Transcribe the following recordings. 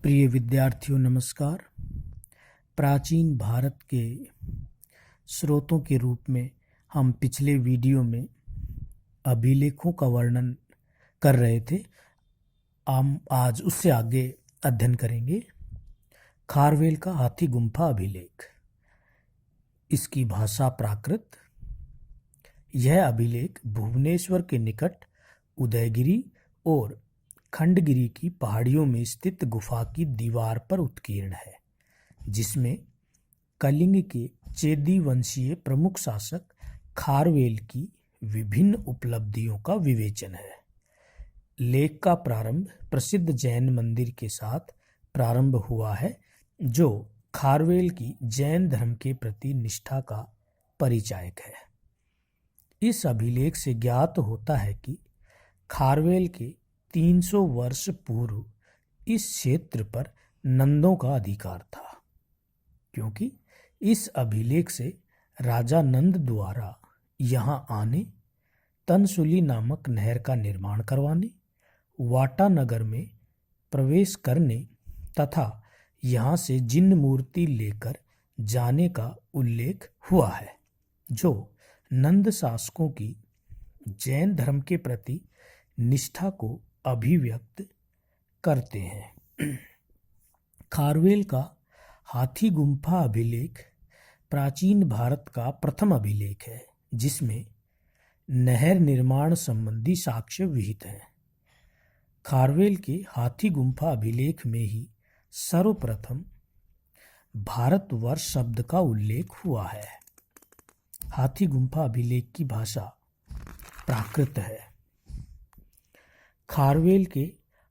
प्रिय विद्यार्थियों नमस्कार। प्राचीन भारत के स्रोतों के रूप में हम पिछले वीडियो में अभिलेखों का वर्णन कर रहे थे। हम आज उससे आगे अध्ययन करेंगे खारवेल का हाथी गुम्फा अभिलेख। इसकी भाषा प्राकृत। यह अभिलेख भुवनेश्वर के निकट उदयगिरी और खंडगिरी की पहाड़ियों में स्थित गुफा की दीवार पर उत्कीर्ण है, जिसमें कलिंग के चेदी वंशीय प्रमुख शासक खारवेल की विभिन्न उपलब्धियों का विवेचन है। लेख का प्रारंभ प्रसिद्ध जैन मंदिर के साथ प्रारंभ हुआ है, जो खारवेल की जैन धर्म के प्रति निष्ठा का परिचायक है। इस अभिलेख से ज्ञात होता है कि खारवेल के 300 वर्ष पूर्व इस क्षेत्र पर नंदों का अधिकार था, क्योंकि इस अभिलेख से राजा नंद द्वारा यहाँ आने, तनसुली नामक नहर का निर्माण करवाने, वाटा नगर में प्रवेश करने तथा यहाँ से जिन मूर्ति लेकर जाने का उल्लेख हुआ है, जो नंद शासकों की जैन धर्म के प्रति निष्ठा को अभिव्यक्त करते हैं। खारवेल का हाथी गुम्फा अभिलेख प्राचीन भारत का प्रथम अभिलेख है, जिसमें नहर निर्माण संबंधी साक्ष्य विहित हैं। खारवेल के हाथी गुम्फा अभिलेख में ही सर्वप्रथम भारतवर्ष शब्द का उल्लेख हुआ है। हाथी गुम्फा अभिलेख की भाषा प्राकृत है। खारवेल के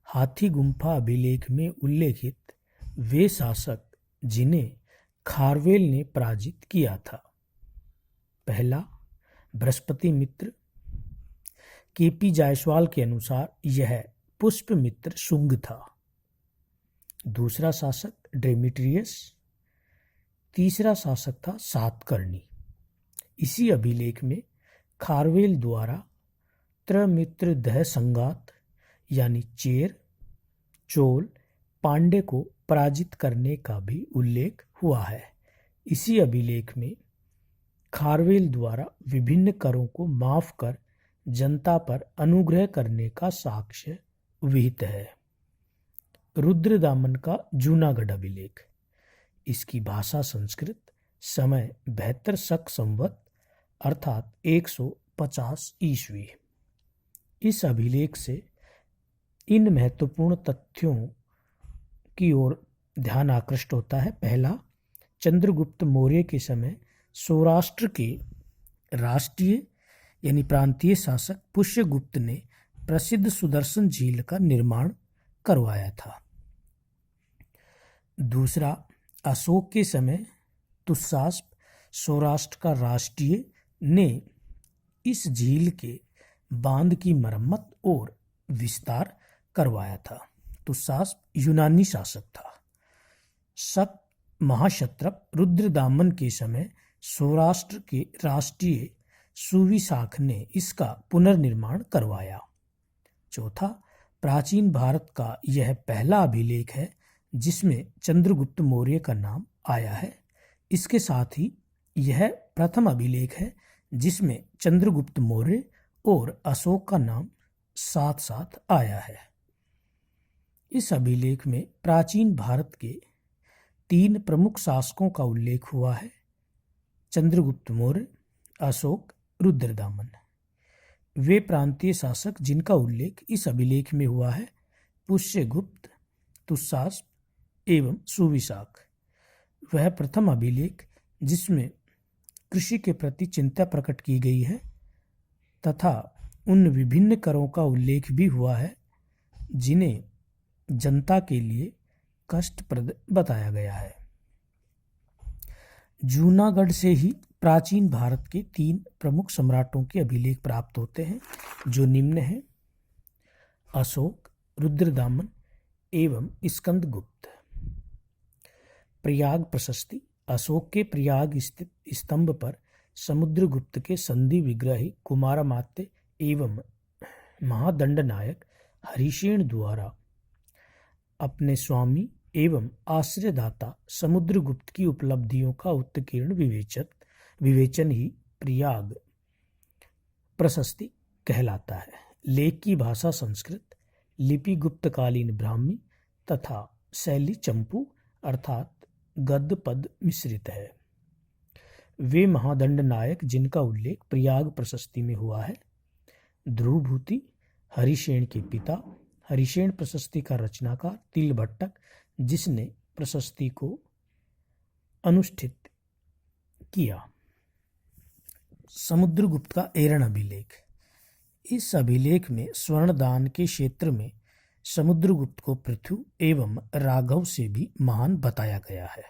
हाथी गुम्फा अभिलेख में उल्लेखित वे शासक जिन्हें खारवेल ने पराजित किया था। पहला, बृहस्पतिमित्र। केपी जायसवाल के अनुसार यह पुष्पमित्र शुंग था। दूसरा शासक डेमेट्रियस। तीसरा शासक था सातकर्णी। इसी अभिलेख में खारवेल द्वारा त्रमित्रदह संगात यानी चेर, चोल, पांडे को पराजित करने का भी उल्लेख हुआ है। इसी अभिलेख में खारवेल द्वारा विभिन्न करों को माफ कर जनता पर अनुग्रह करने का साक्ष्य विहित है। रुद्रदामन का जूनागढ़ अभिलेख। इसकी भाषा संस्कृत। समय 72 शक संवत अर्थात 150 ईस्वी। इस अभिलेख से इन महत्वपूर्ण तथ्यों की ओर ध्यान आकृष्ट होता है। पहला, चंद्रगुप्त मौर्य के समय सौराष्ट्र के राष्ट्रीय यानी प्रांतीय शासक पुष्यगुप्त ने प्रसिद्ध सुदर्शन झील का निर्माण करवाया था। दूसरा, अशोक के समय तुसास्प सौराष्ट्र का राष्ट्रीय ने इस झील के बांध की मरम्मत और विस्तार करवाया था। तुसास्प यूनानी शासक था। शक महाक्षत्रप रुद्रदामन के समय सौराष्ट्र के राष्ट्रीय सुविशाख ने इसका पुनर्निर्माण करवाया। चौथा, प्राचीन भारत का यह पहला अभिलेख है जिसमें चंद्रगुप्त मौर्य का नाम आया है। इसके साथ ही यह प्रथम अभिलेख है जिसमें चंद्रगुप्त मौर्य और अशोक का नाम साथ साथ आया है। इस अभिलेख में प्राचीन भारत के 3 प्रमुख शासकों का उल्लेख हुआ है: चंद्रगुप्त मौर्य, अशोक, रुद्रदामन। वे प्रांतीय शासक जिनका उल्लेख इस अभिलेख में हुआ है पुष्यगुप्त, तुसास्प एवं सुविशाख। वह प्रथम अभिलेख जिसमें कृषि के प्रति चिंता प्रकट की गई है तथा उन विभिन्न करों का उल्लेख भी हुआ है जिन्हें जनता के लिए कष्टप्रद बताया गया है। जूनागढ़ से ही प्राचीन भारत के 3 प्रमुख सम्राटों के अभिलेख प्राप्त होते हैं, जो निम्न हैं: अशोक, रुद्रदामन एवं स्कंदगुप्त। प्रयाग प्रशस्ति। अशोक के प्रयाग स्थित स्तंभ पर समुद्रगुप्त के संधि विग्रही कुमारमात्य एवं महादंड नायक हरिसेन द्वारा अपने स्वामी एवं आश्रयदाता समुद्रगुप्त की उपलब्धियों का उत्कीर्ण विवेचन ही प्रयाग प्रशस्ति कहलाता है। लेख की भाषा संस्कृत, लिपि गुप्तकालीन ब्राह्मी तथा शैली चंपू अर्थात गद्य पद मिश्रित है। वे महादंड नायक जिनका उल्लेख प्रयाग प्रशस्ति में हुआ है। ध्रुवभूति हरिसेन के पिता, हरिसेन प्रशस्ति का रचनाकार तिलभट्टक, जिसने प्रशस्ति को अनुष्ठित किया। समुद्रगुप्त का एरण अभिलेख। इस अभिलेख में स्वर्णदान के क्षेत्र में समुद्रगुप्त को पृथु एवं राघव से भी महान बताया गया है।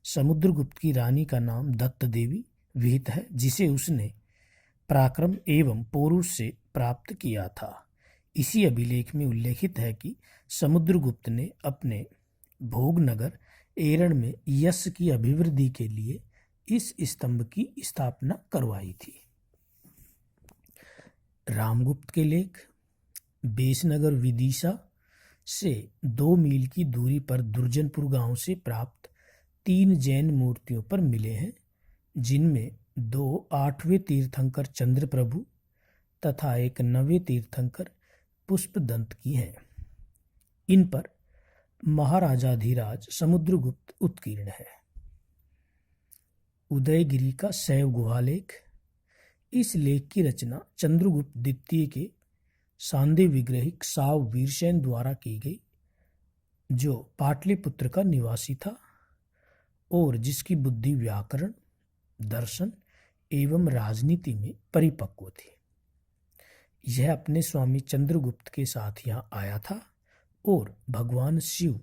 समुद्रगुप्त की रानी का नाम दत्त देवी विहित है, जिसे उसने पराक्रम एवं पौरुष से प्राप्त किया था। इसी अभिलेख में उल्लेखित है कि समुद्रगुप्त ने अपने भोगनगर एरण में यश की अभिवृद्धि के लिए इस स्तंभ की स्थापना करवाई थी। रामगुप्त के लेख बेसनगर विदिशा से 2 मील की दूरी पर दुर्जनपुर गांव से प्राप्त 3 जैन मूर्तियों पर मिले हैं, जिनमें 2 8वें तीर्थंकर चंद्रप्रभु तथा एक 9वें तीर्थंकर पुष्पदंत की हैं। इन पर महाराजाधिराज समुद्रगुप्त उत्कीर्ण है। उदयगिरी का शैव गुहालेख। इस लेख की रचना चंद्रगुप्त द्वितीय के सांदे विग्रहिक साव वीरसेन द्वारा की गई, जो पाटलिपुत्र का निवासी था और जिसकी बुद्धि व्याकरण, दर्शन एवं राजनीति में परिपक्व थी। यह अपने स्वामी चंद्रगुप्त के साथ यहाँ आया था और भगवान शिव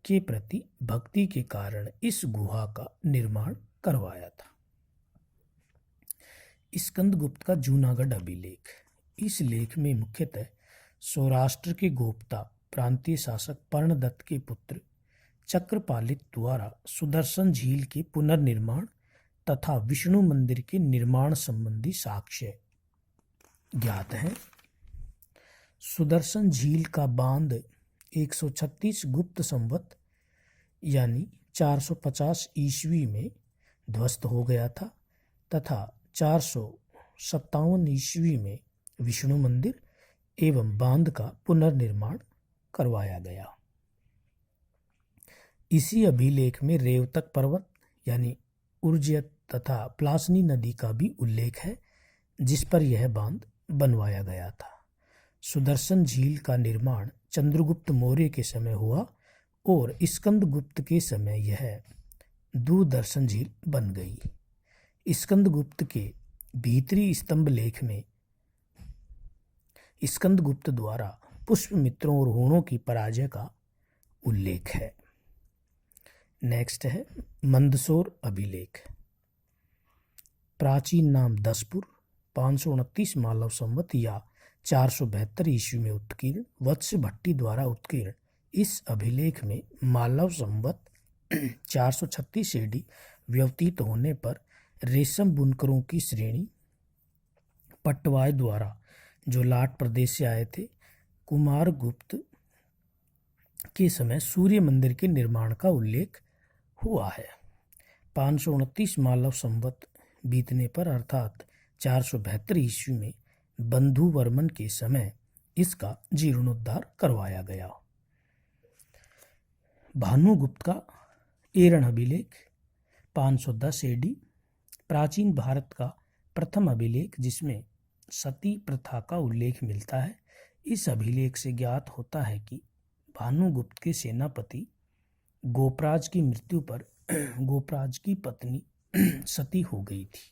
के प्रति भक्ति के कारण इस गुहा का निर्माण करवाया था। स्कंदगुप्त का जूनागढ़ अभिलेख। इस लेख में मुख्यतः सौराष्ट्र के गोप्ता प्रांतीय शासक पर्णदत्त के पुत्र चक्रपालित द्वारा सुदर्शन झील के पुनर्निर्माण तथा विष्णु मंदिर के निर्माण संबंधी साक्ष्य ज्ञात हैं। सुदर्शन झील का बांध 136 गुप्त संवत यानी 450 ईस्वी में ध्वस्त हो गया था तथा 457 ईस्वी में विष्णु मंदिर एवं बांध का पुनर्निर्माण करवाया गया। इसी अभिलेख में रेवतक पर्वत यानी उर्जयत तथा प्लासनी नदी का भी उल्लेख है, जिस पर यह बांध बनवाया गया था। सुदर्शन झील का निर्माण चंद्रगुप्त मौर्य के समय हुआ और स्कंदगुप्त के समय यह दूरदर्शन झील बन गई। स्कंदगुप्त के भीतरी स्तंभ लेख में स्कंदगुप्त द्वारा पुष्पमित्रों और हूणों की पराजय का उल्लेख है। नेक्स्ट है मंदसौर अभिलेख। प्राचीन नाम दसपुर, 529 मालव संवत या 472 ईस्वी में उत्कीर्ण, वत्स भट्टी द्वारा उत्कीर्ण। इस अभिलेख में मालव संवत 436 एडी व्यवतीत होने पर रेशम बुनकरों की श्रेणी पटवाय द्वारा जो लाट प्रदेश से आए थे, कुमारगुप्त के समय सूर्य मंदिर के निर्माण का उल्लेख हुआ है। 529 मालव संवत बीतने पर अर्थात 472 ईस्वी में बंधु वर्मन के समय इसका जीर्णोद्धार करवाया गया। भानुगुप्त का एरण अभिलेख 510 एडी प्राचीन भारत का प्रथम अभिलेख, जिसमें सती प्रथा का उल्लेख मिलता है। इस अभिलेख से ज्ञात होता है कि भानुगुप्त के सेनापति गोपराज की मृत्यु पर गोपराज की पत्नी सती हो गई थी।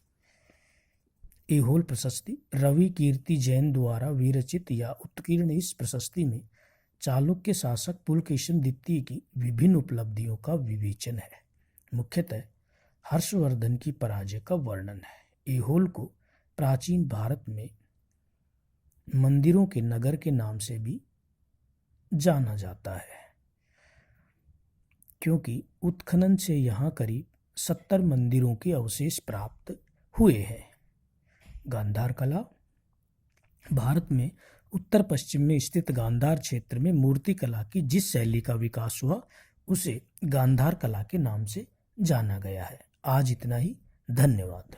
ऐहोल प्रशस्ति रवि कीर्ति जैन द्वारा विरचित या उत्कीर्ण। इस प्रशस्ति में चालुक्य शासक पुलकेशिन द्वितीय की विभिन्न उपलब्धियों का विवेचन है। मुख्यतः हर्षवर्धन की पराजय का वर्णन है। ऐहोल को प्राचीन भारत में मंदिरों के नगर के नाम से भी जाना जाता है, क्योंकि उत्खनन से यहाँ करीब 70 मंदिरों के अवशेष प्राप्त हुए हैं। गांधार कला भारत में उत्तर पश्चिम में स्थित गांधार क्षेत्र में मूर्ति कला की जिस शैली का विकास हुआ उसे गांधार कला के नाम से जाना गया है। आज इतना ही। धन्यवाद।